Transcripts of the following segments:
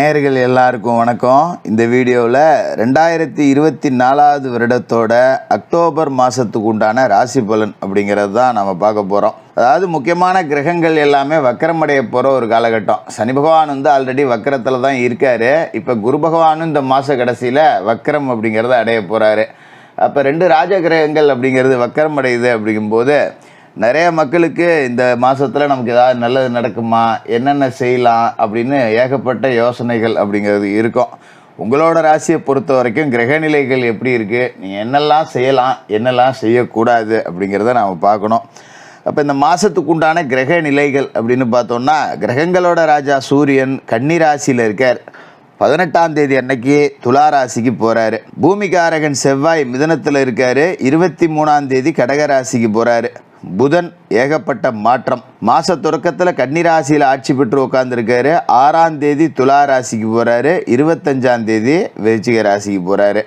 நேயர்கள் எல்லாருக்கும் வணக்கம். இந்த வீடியோவில் 2024 வருடத்தோட அக்டோபர் மாதத்துக்கு உண்டான ராசி பலன் அப்படிங்கிறது தான் நம்ம பார்க்க போகிறோம். அதாவது முக்கியமான கிரகங்கள் எல்லாமே வக்கரமடைய போகிற ஒரு காலகட்டம். சனி பகவான் வந்து ஆல்ரெடி வக்கரத்தில் தான் இருக்கார். இப்போ குரு பகவானும் இந்த மாத கடைசியில் வக்கரம் அப்படிங்கிறத அடைய போகிறாரு. அப்போ 2 ராஜ கிரகங்கள் அப்படிங்கிறது வக்கரம் அடையுது. அப்படிங்கும்போது நிறைய மக்களுக்கு இந்த மாதத்தில் நமக்கு ஏதாவது நல்லது நடக்குமா, என்னென்ன செய்யலாம் அப்படின்னு ஏகப்பட்ட யோசனைகள் அப்படிங்கிறது இருக்கும். உங்களோட ராசியை பொறுத்த வரைக்கும் கிரகநிலைகள் எப்படி இருக்குது, நீங்கள் என்னெல்லாம் செய்யலாம், என்னெல்லாம் செய்யக்கூடாது அப்படிங்கிறத நாம் பார்க்கணும். அப்போ இந்த மாதத்துக்கு உண்டான கிரக நிலைகள் அப்படின்னு பார்த்தோம்னா, கிரகங்களோட ராஜா சூரியன் கன்னி ராசியில் இருக்கார். 18ஆம் தேதி அன்னைக்கு துலா ராசிக்கு போகிறாரு. பூமிகாரகன் செவ்வாய் மிதுனத்தில் இருக்கார். 23ஆம் தேதி கடக ராசிக்கு போகிறாரு. புதன் ஏகப்பட்ட மாற்றம். மாத தொடக்கத்தில் கன்னிராசியில் ஆட்சி பெற்று உட்காந்துருக்காரு. 6ஆம் தேதி துலா ராசிக்கு போகிறாரு. 25ஆம் தேதி விருச்சிக ராசிக்கு போகிறாரு.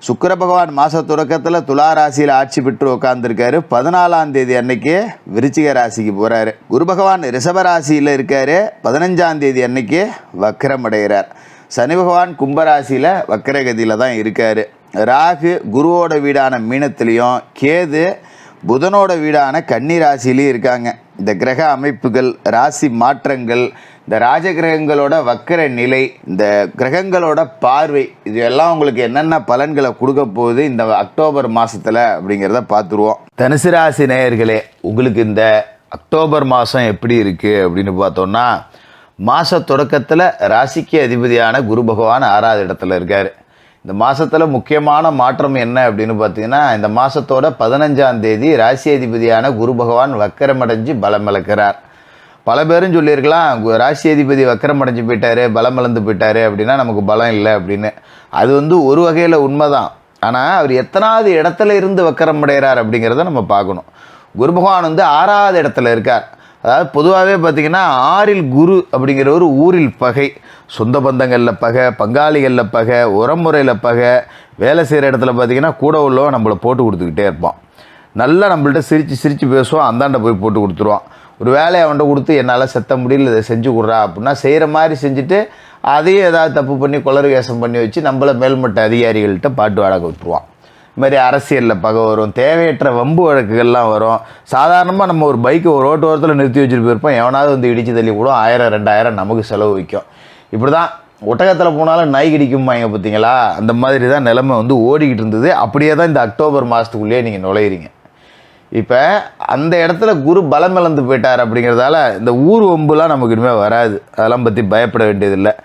சுக்கிர பகவான் மாத தொடக்கத்தில் துலா ராசியில் ஆட்சி பெற்று உட்காந்துருக்காரு. 14ஆம் தேதி அன்னைக்கு விருச்சிக ராசிக்கு போகிறாரு. குரு பகவான் ரிஷப ராசியில் இருக்காரு. 15ஆம் தேதி அன்னைக்கு வக்கரம் அடைகிறார். சனி பகவான் கும்பராசியில் வக்கரகதியில் தான் இருக்கார். ராகு குருவோட வீடான மீனத்திலையும், கேது புதனோட வீடான கன்னி ராசிலையும் இருக்காங்க. இந்த கிரக அமைப்புகள், ராசி மாற்றங்கள், இந்த ராஜகிரகங்களோட வக்கர நிலை, இந்த கிரகங்களோட பார்வை, இது எல்லாம் உங்களுக்கு என்னென்ன பலன்களை கொடுக்க போகுது இந்த அக்டோபர் மாதத்தில் அப்படிங்கிறத பார்த்துருவோம். தனுசு ராசி நேயர்களே, உங்களுக்கு இந்த அக்டோபர் மாதம் எப்படி இருக்குது அப்படின்னு பார்த்தோன்னா, மாத தொடக்கத்தில் ராசிக்கு அதிபதியான குரு பகவான் 6ஆவது இடத்துல இருக்கார். இந்த மாதத்தில் முக்கியமான மாற்றம் என்ன அப்படின்னு பார்த்தீங்கன்னா, இந்த மாதத்தோட 15ஆம் தேதி ராசி அதிபதியான குரு பகவான் வக்கரமடைஞ்சு பலம் இழக்கிறார். பல பேரும் சொல்லியிருக்கலாம், ராசி அதிபதி வக்கரமடைஞ்சு போயிட்டாரு, பலம் இழந்து போயிட்டாரு அப்படின்னா நமக்கு பலம் இல்லை அப்படின்னு. அது வந்து ஒரு வகையில் உண்மைதான். ஆனால் அவர் எத்தனாவது இடத்துல இருந்து வக்கரம் அடைகிறார் அப்படிங்கிறத நம்ம பார்க்கணும். குரு பகவான் வந்து 6ஆவது இடத்துல இருக்கார். அதாவது பொதுவாகவே பார்த்திங்கன்னா 6இல் குரு அப்படிங்கிற ஒரு ஊரில் பகை, சொந்த பந்தங்களில் பகை, பங்காளிகளில் பகை, உரமுறையில் பகை, வேலை செய்கிற இடத்துல பார்த்திங்கன்னா கூட உள்ளவன் நம்மளை போட்டு கொடுத்துக்கிட்டே இருப்பான். நல்லா நம்மள்ட்ட சிரித்து பேசுவான், அந்தாண்ட போய் போட்டு கொடுத்துருவான். ஒரு வேலையை அவன்கிட்ட கொடுத்து என்னால் செத்த முடியல, இதை செஞ்சு கொடுறா அப்படின்னா செய்கிற மாதிரி செஞ்சுட்டு அதையும் ஏதாவது தப்பு பண்ணி கொளறு வேஷம் பண்ணி வச்சு நம்மளை மேல்மட்ட அதிகாரிகள்கிட்ட பாட்டு வாடகை விட்டுருவான். இது மாதிரி அரசியலில் பகை வரும், தேவையற்ற வம்பு வழக்குகள்லாம் வரும். சாதாரணமாக நம்ம ஒரு பைக்கை ஒரு ரோட்டு ஓரத்தில் நிறுத்தி வச்சுட்டு போயிருப்போம், எவனாவது வந்து இடித்து தள்ளி கூட 1000 2000 நமக்கு செலவு வைக்கும். இப்படி தான் ஒட்டகத்தில் போனாலும் நாய் கடிக்கும்பாங்க பார்த்தீங்களா, அந்த மாதிரி தான் நிலைமை வந்து ஓடிக்கிட்டு இருந்தது. அப்படியே தான் இந்த அக்டோபர் மாதத்துக்குள்ளேயே நீங்கள் நுழையிறீங்க. இப்போ அந்த இடத்துல குரு பலம் இழந்து போயிட்டார் அப்படிங்கிறதால இந்த ஊர் வம்புலாம் நமக்கு இனிமேல் வராது. அதெல்லாம் பற்றி பயப்பட வேண்டியதில்லை.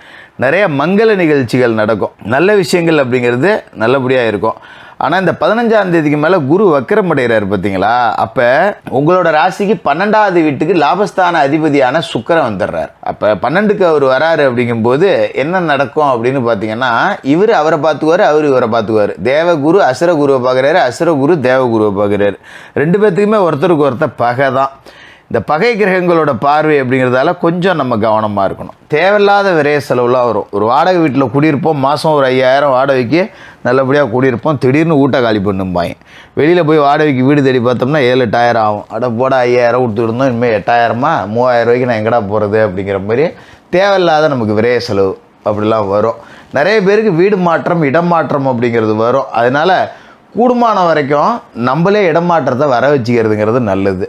நிறைய மங்கள நிகழ்ச்சிகள் நடக்கும், நல்ல விஷயங்கள் அப்படிங்கிறது நல்லபடியாக இருக்கும். ஆனால் இந்த 15ஆம் தேதிக்கு மேலே குரு வக்கரம் அடைகிறார் பார்த்தீங்களா, அப்போ உங்களோட ராசிக்கு 12ஆவது வீட்டுக்கு லாபஸ்தான அதிபதியான சுக்கிரன் வந்துடுறார். அப்போ 12க்கு அவர் வராரு அப்படிங்கும்போது என்ன நடக்கும் அப்படின்னு பார்த்தீங்கன்னா, இவர் அவரை பார்த்துக்குவார், அவர் இவரை பார்த்துக்குவார். தேவகுரு அசுர குருவை பார்க்குறாரு, அசுர குரு தேவகுருவை பார்க்குறாரு. 2 பேர்த்துக்குமே ஒருத்தருக்கு ஒருத்தர் பகை தான். இந்த பகை கிரகங்களோட பார்வை அப்படிங்கிறதால கொஞ்சம் நம்ம கவனமாக இருக்கணும். தேவையில்லாத விரைய செலவுலாம் வரும். ஒரு வாடகை வீட்டில் குடியிருப்போம், மாதம் ஒரு 5000 வாடகைக்கு நல்லபடியாக குடியிருப்போம், திடீர்னு ஊட்ட காலி பண்ணும்பாங்க. வெளியில் போய் வாடகைக்கு வீடு தேடி பார்த்தோம்னா 7-8000 ஆகும். அட போட 5000 கொடுத்துருந்தோம், இனிமேல் 8000மா, 3000 ரூபாய்க்கு நான் எங்கடா போகிறது அப்படிங்கிற மாதிரி தேவையில்லாத நமக்கு விரைய செலவு அப்படிலாம் வரும். நிறைய பேருக்கு வீடு மாற்றம், இடம் மாற்றம் அப்படிங்கிறது வரும். அதனால் கூடுமான வரைக்கும் நம்மளே இடம் மாற்றத்தை வர வச்சுக்கிறதுங்கிறது நல்லது.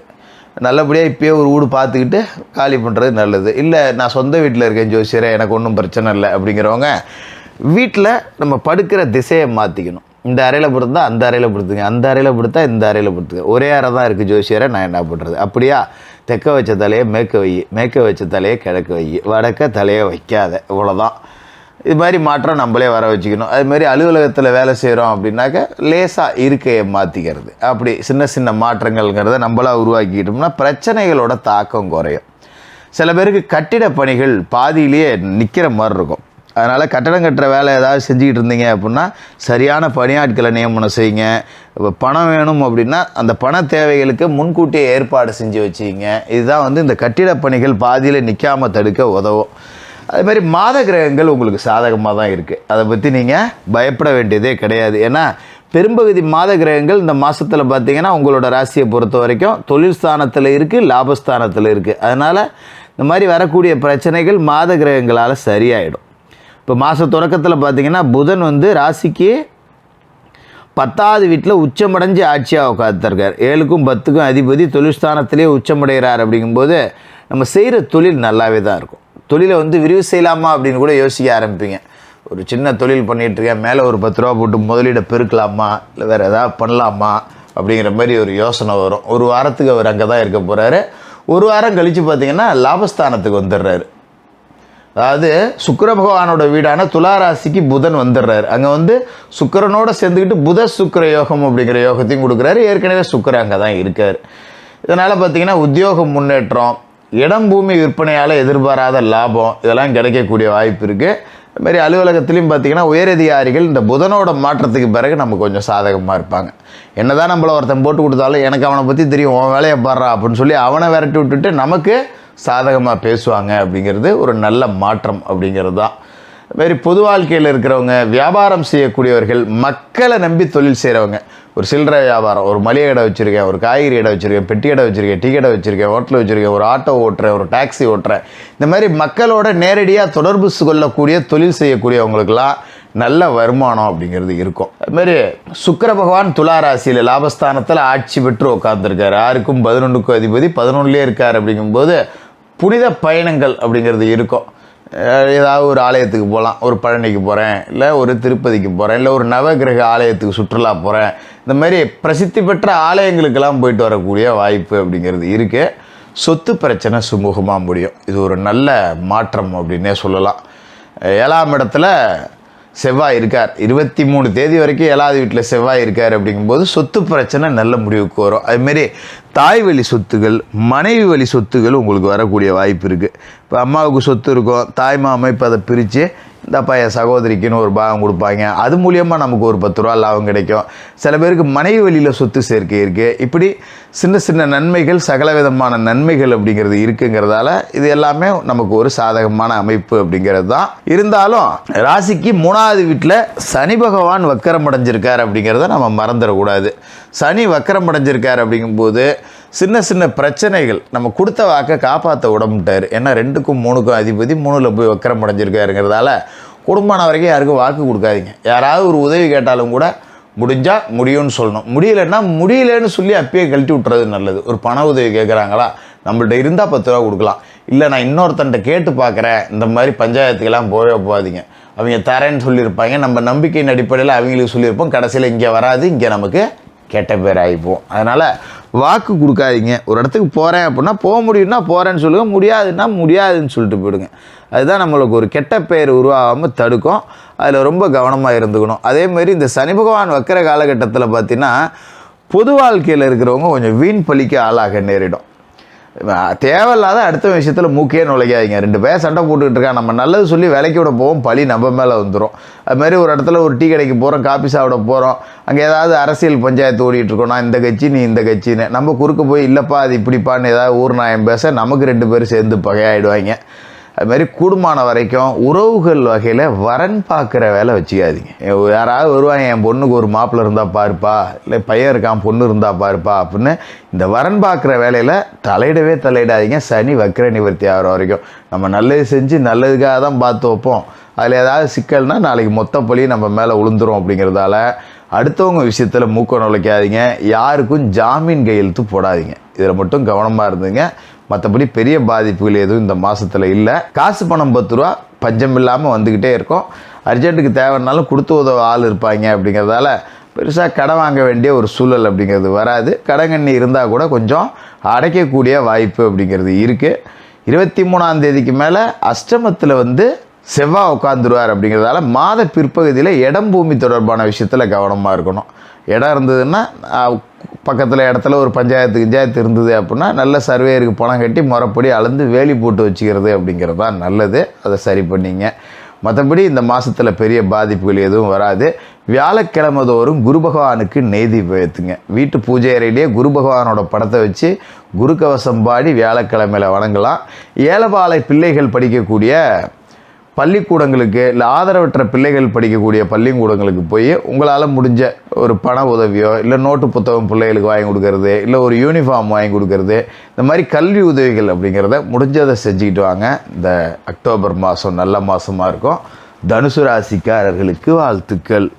நல்லபடியாக இப்போயே ஒரு வீடு பார்த்துக்கிட்டு காலி பண்ணுறது நல்லது. இல்லை நான் சொந்த வீட்டில் இருக்கேன் ஜோசியரே, எனக்கு ஒன்றும் பிரச்சனை இல்லை அப்படிங்கிறவங்க வீட்டில் நம்ம படுக்கிற திசையை மாற்றிக்கணும். இந்த அறையில் படுத்தா அந்த அறையில் படுத்துங்க, அந்த அறையில் படுத்தா இந்த அறையில் படுத்துங்க. ஒரே அறை தான் இருக்குது ஜோசியரை, நான் என்ன பண்ணுறது? அப்படியா, தெற்க வச்ச தலையை மேற்க வை, மேற்க வச்ச தலையை கிழக்க வை, வடக்க தலையை வைக்காத, இவ்வளோதான். இது மாதிரி மாற்றம் நம்மளே வர வச்சுக்கணும். அதுமாதிரி அலுவலகத்தில் வேலை செய்கிறோம் அப்படின்னாக்க லேசாக இருக்கையை மாற்றிக்கிறது, அப்படி சின்ன சின்ன மாற்றங்கள்ங்கிறத நம்மளாக உருவாக்கிக்கிட்டோம்னா பிரச்சனைகளோட தாக்கம் குறையும். சில பேருக்கு கட்டிட பணிகள் பாதியிலேயே நிற்கிற மாதிரி இருக்கும். அதனால் கட்டடம் கட்டுற வேலை ஏதாவது செஞ்சுக்கிட்டு இருந்தீங்க அப்படின்னா சரியான பணியாட்களை நியமனம் செய்யுங்க. இப்போ பணம் வேணும் அப்படின்னா அந்த பண தேவைகளுக்கு முன்கூட்டியே ஏற்பாடு செஞ்சு வச்சுக்கிங்க. இதுதான் வந்து இந்த கட்டிட பணிகள் பாதியில் நிற்காமல் தடுக்க உதவும். அதுமாதிரி மாத கிரகங்கள் உங்களுக்கு சாதகமாக தான் இருக்குது. அதை பற்றி நீங்கள் பயப்பட வேண்டியதே கிடையாது. ஏன்னா பெரும்பகுதி மாத கிரகங்கள் இந்த மாதத்தில் பார்த்திங்கன்னா உங்களோட ராசியை பொறுத்த வரைக்கும் தொழில் ஸ்தானத்தில் இருக்குது, லாபஸ்தானத்தில் இருக்குது. அதனால் இந்த மாதிரி வரக்கூடிய பிரச்சனைகள் மாத கிரகங்களால் சரியாயிடும். இப்போ மாத தொடக்கத்தில் பார்த்திங்கன்னா புதன் வந்து ராசிக்கு 10வது வீட்டில் உச்சமடைஞ்சு ஆட்சியாக உட்காந்துருக்கார். 7க்கும் 10க்கும் அதிபதி தொழில் ஸ்தானத்திலே உச்சமடைகிறார். அப்படிங்கும்போது நம்ம செய்கிற தொழில் நல்லாவே தான் இருக்கும். தொழிலை வந்து விரிவு செய்யலாமா அப்படின்னு கூட யோசிக்க ஆரம்பிப்பீங்க. ஒரு சின்ன தொழில் பண்ணிகிட்ருக்கேன், மேலே ஒரு 10 ரூபா போட்டு முதலீடை பெருக்கலாமா, இல்லை வேறு எதாவது பண்ணலாமா அப்படிங்கிற மாதிரி ஒரு யோசனை வரும். ஒரு வாரத்துக்கு அவர் அங்கே தான் இருக்க போகிறாரு. ஒரு வாரம் கழித்து பார்த்திங்கன்னா லாபஸ்தானத்துக்கு வந்துடுறாரு. அதாவது சுக்கிர பகவானோட வீடான துளாராசிக்கு புதன் வந்துடுறாரு. அங்கே வந்து சுக்கிரனோட சேர்ந்துக்கிட்டு புத சுக்கிர யோகம் அப்படிங்கிற யோகத்தையும் கொடுக்குறாரு. ஏற்கனவே சுக்கிர அங்கே தான் இருக்கார். இதனால் பார்த்திங்கன்னா உத்தியோக முன்னேற்றம், இடம் பூமி விற்பனையால் எதிர்பாராத லாபம் இதெல்லாம் கிடைக்கக்கூடிய வாய்ப்பு இருக்குது. அதுமாரி அலுவலகத்துலேயும் பார்த்திங்கன்னா உயரதிகாரிகள் இந்த புதனோட மாற்றத்துக்கு பிறகு நம்ம கொஞ்சம் சாதகமாக இருப்பாங்க. என்ன தான் நம்மளை ஒருத்தன் போட்டு கொடுத்தாலும் எனக்கு அவனை பற்றி தெரியும், உன் வேலையை பாடுறா அப்படின்னு சொல்லி அவனை விரட்டி விட்டுட்டு நமக்கு சாதகமாக பேசுவாங்க. அப்படிங்கிறது ஒரு நல்ல மாற்றம் அப்படிங்கிறது தான். அதுமாரி பொது வாழ்க்கையில் இருக்கிறவங்க, வியாபாரம் செய்யக்கூடியவர்கள், மக்களை நம்பி தொழில் செய்கிறவங்க, ஒரு சில்லறை வியாபாரம், ஒரு மளிகை கடை வச்சுருக்கேன், ஒரு காய்கறி கடை வச்சுருக்கேன், பெட்டி கடை வச்சுருக்கேன், டீ கடை வச்சுருக்கேன், ஹோட்டல் வச்சுருக்கேன், ஒரு ஆட்டோ ஓட்டுறேன், ஒரு டாக்ஸி ஓட்டுறேன், இந்த மாதிரி மக்களோட நேரடியாக தொடர்பு கொள்ளக்கூடிய தொழில் செய்யக்கூடியவங்களுக்கெல்லாம் நல்ல வருமானம் அப்படிங்கிறது இருக்கும். அதுமாரி சுக்கிர பகவான் துளாராசியில் லாபஸ்தானத்தில் ஆட்சி பெற்று உட்காந்துருக்காரு. 6க்கும் 11க்கும் அதிபதி 11லேயே இருக்கார். அப்படிங்கும்போது புனித பயணங்கள் அப்படிங்கிறது இருக்கும். ஏதாவது ஒரு ஆலயத்துக்கு போகலாம், ஒரு பழனிக்கு போகிறேன், இல்லை ஒரு திருப்பதிக்கு போகிறேன், இல்லை ஒரு நவகிரக ஆலயத்துக்கு சுற்றுலா போகிறேன், இந்த மாதிரி பிரசித்தி பெற்ற ஆலயங்களுக்கெல்லாம் போயிட்டு வரக்கூடிய வாய்ப்பு அப்படிங்கிறது இருக்குது. சொத்து பிரச்சனை சுமூகமாக முடியும். இது ஒரு நல்ல மாற்றம் அப்படின்னே சொல்லலாம். 7ஆம் இடத்துல செவ்வாய் இருக்கார். 23 தேதி வரைக்கும் 7வது வீட்டில் செவ்வாய் இருக்கார். அப்படிங்கும்போது சொத்து பிரச்சனை நல்ல முடிவுக்கு வரும். அதுமாரி தாய் வழி சொத்துகள், மனைவி வழி சொத்துகள் உங்களுக்கு வரக்கூடிய வாய்ப்பு இருக்குது. இப்போ அம்மாவுக்கு சொத்து இருக்கும், தாய் மாமா இப்போ அதை பிரித்து இந்தப்பா என் சகோதரிக்குன்னு ஒரு பாகம் கொடுப்பாங்க. அது மூலியமாக நமக்கு ஒரு 10 ரூபா லாபம் கிடைக்கும். சில பேருக்கு மனைவி வழியில் சொத்து சேர்க்கை இருக்குது. இப்படி சின்ன சின்ன நன்மைகள், சகல விதமான நன்மைகள் அப்படிங்கிறது இருக்குங்கிறதால இது எல்லாமே நமக்கு ஒரு சாதகமான அமைப்பு அப்படிங்கிறது தான். இருந்தாலும் ராசிக்கு 3வது வீட்டில் சனி பகவான் வக்கரம் அடைஞ்சிருக்கார் அப்படிங்கிறத நம்ம மறந்துடக்கூடாது. சனி வக்கரம் அடைஞ்சிருக்கார் அப்படிங்கும்போது சின்ன சின்ன பிரச்சனைகள், நம்ம கொடுத்த வாக்கை காப்பாற்ற விடமுட்டார். ஏன்னா 2க்கும் 3க்கும் அதிபதி 3ல் போய் வக்கரம் அடைஞ்சிருக்காருங்கிறதால குடும்பமான வரைக்கும் யாருக்கும் வாக்கு கொடுக்காதீங்க. யாராவது ஒரு உதவி கேட்டாலும் கூட முடிஞ்சால் முடியும்னு சொல்லணும். முடியலைன்னா முடியலன்னு சொல்லி அப்பயே கழட்டி விட்டுறது நல்லது. ஒரு பண உதவி கேட்குறாங்களா, நம்மள்ட்ட இருந்தால் 10 ரூபா கொடுக்கலாம், இல்லை நான் இன்னொருத்தன்ட்ட கேட்டு பார்க்குறேன், இந்த மாதிரி பஞ்சாயத்துக்கெல்லாம் போகாதீங்க. அவங்க தரேன்னு சொல்லியிருப்பாங்க, நம்ம நம்பிக்கையின் அடிப்படையில் அவங்களுக்கு சொல்லியிருப்போம், கடைசியில் இங்கே வராது, இங்கே நமக்கு கெட்ட பேர் ஆகிப்போம். அதனால் வாக்கு கொடுக்காதீங்க. ஒரு இடத்துக்கு போகிறேன் அப்படின்னா போக முடியும்னா போகிறேன்னு சொல்லுங்கள், முடியாதுன்னா முடியாதுன்னு சொல்லிட்டு போயிடுங்க. அதுதான் நம்மளுக்கு ஒரு கெட்ட பெயர் உருவாகாமல் தடுக்கும். அதில் ரொம்ப கவனமாக இருந்துக்கணும். அதேமாரி இந்த சனி பகவான் வக்கிற காலகட்டத்தில் பார்த்திங்கன்னா பொது வாழ்க்கையில் இருக்கிறவங்க கொஞ்சம் வீண் பழிக்க ஆளாக நேரிடும். தேவையில்லாத அடுத்த விஷயத்தில் மூக்கையே நுழைக்காதீங்க. 2 பேர் சண்டை போட்டுக்கிட்டு இருக்காங்க, நம்ம நல்லது சொல்லி விலைக்கு விட போவோம், பழி நம்ம மேலே வந்துடும். அதுமாதிரி ஒரு இடத்துல ஒரு டீ கடைக்கு போகிறோம், காபி சாப்பிட போகிறோம், அங்கே ஏதாவது அரசியல் பஞ்சாயத்து ஓடிட்டுருக்கோம், நான் இந்த கட்சி நீ இந்த கட்சின்னு நம்ம குறுக்க போய் இல்லைப்பா அது இப்படிப்பான்னு ஏதாவது ஊர் நாயம் பேச நமக்கு 2 பேர் சேர்ந்து பகையாயிடுவாங்க. அதுமாதிரி கூடுமான வரைக்கும் உறவுகள் வகையில் வரன் பார்க்குற வேலை வச்சுக்காதீங்க. யாராவது வருவாங்க, என் பொண்ணுக்கு ஒரு மாப்பிள்ளை இருந்தால் பாருப்பா, இல்லை பையன் இருக்கான் பொண்ணு இருந்தால் பாருப்பா அப்படின்னு இந்த வரன் பார்க்குற வேலையில் தலையிடாதீங்க. சனி வக்கிர நிவர்த்தி ஆகிற வரைக்கும் நம்ம நல்லது செஞ்சு நல்லதுக்காக தான் பார்த்து வைப்போம். அதில் ஏதாவது சிக்கல்னா நாளைக்கு மொத்த பழி நம்ம மேலே விழுந்துரும். அப்படிங்கிறதால அடுத்தவங்க விஷயத்தில் மூக்க நுழைக்காதீங்க. யாருக்கும் ஜாமீன் கையெழுத்து போடாதீங்க. இதில் மட்டும் கவனமாக இருந்துங்க. மற்றபடி பெரிய பாதிப்புகள் எதுவும் இந்த மாதத்தில் இல்லை. காசு பணம் 10 ரூபா பஞ்சம் இல்லாமல் வந்துக்கிட்டே இருக்கும். அர்ஜென்ட்டுக்கு தேவைன்னாலும் கொடுத்து உதவ ஆள் இருப்பாங்க. அப்படிங்கிறதால பெருசாக கடன் வாங்க வேண்டிய ஒரு சூழல் அப்படிங்கிறது வராது. கடங்கண்ணி இருந்தால் கூட கொஞ்சம் அடைக்கக்கூடிய வாய்ப்பு அப்படிங்கிறது இருக்குது. 23ஆம் தேதிக்கு மேலே அஷ்டமத்தில் செவ்வாய் உட்காந்துருவார். அப்படிங்கிறதால மாத பிற்பகுதியில் இடம் பூமி தொடர்பான விஷயத்தில் கவனமாக இருக்கணும். இடம் இருந்ததுன்னா பக்கத்தில் இடத்துல ஒரு பஞ்சாயத்து இருந்தது அப்படின்னா நல்ல சர்வேயருக்கு பணம் கட்டி முறைப்படி அளந்து வேலி போட்டு வச்சுக்கிறது அப்படிங்கிறது தான் நல்லது. அதை சரி பண்ணிங்க. மற்றபடி இந்த மாதத்தில் பெரிய பாதிப்புகள் எதுவும் வராது. வியாழக்கிழமை தோறும் குரு பகவானுக்கு நெய்தி வைத்துங்க. வீட்டு பூஜை அறையிலேயே குரு பகவானோட படத்தை வச்சு குரு கவசம் பாடி வியாழக்கிழமையில் வணங்கலாம். ஏலபாலை பிள்ளைகள் படிக்கக்கூடிய பள்ளிக்கூடங்களுக்கு, இல்லை ஆதரவற்ற பிள்ளைகள் படிக்கக்கூடிய பள்ளிக்கூடங்களுக்கு போய் உங்களால் முடிஞ்ச ஒரு பண உதவியோ, இல்லை நோட்டு புத்தகம் பிள்ளைகளுக்கு வாங்கி கொடுக்கறது, இல்லை ஒரு யூனிஃபார்ம் வாங்கி கொடுக்கறது, இந்த மாதிரி கல்வி உதவிகள் அப்படிங்கிறத முடிஞ்சதை செஞ்சுக்கிட்டு வாங்க. இந்த அக்டோபர் மாதம் நல்ல மாதமாக இருக்கும். தனுசு ராசிக்காரர்களுக்கு வாழ்த்துக்கள்.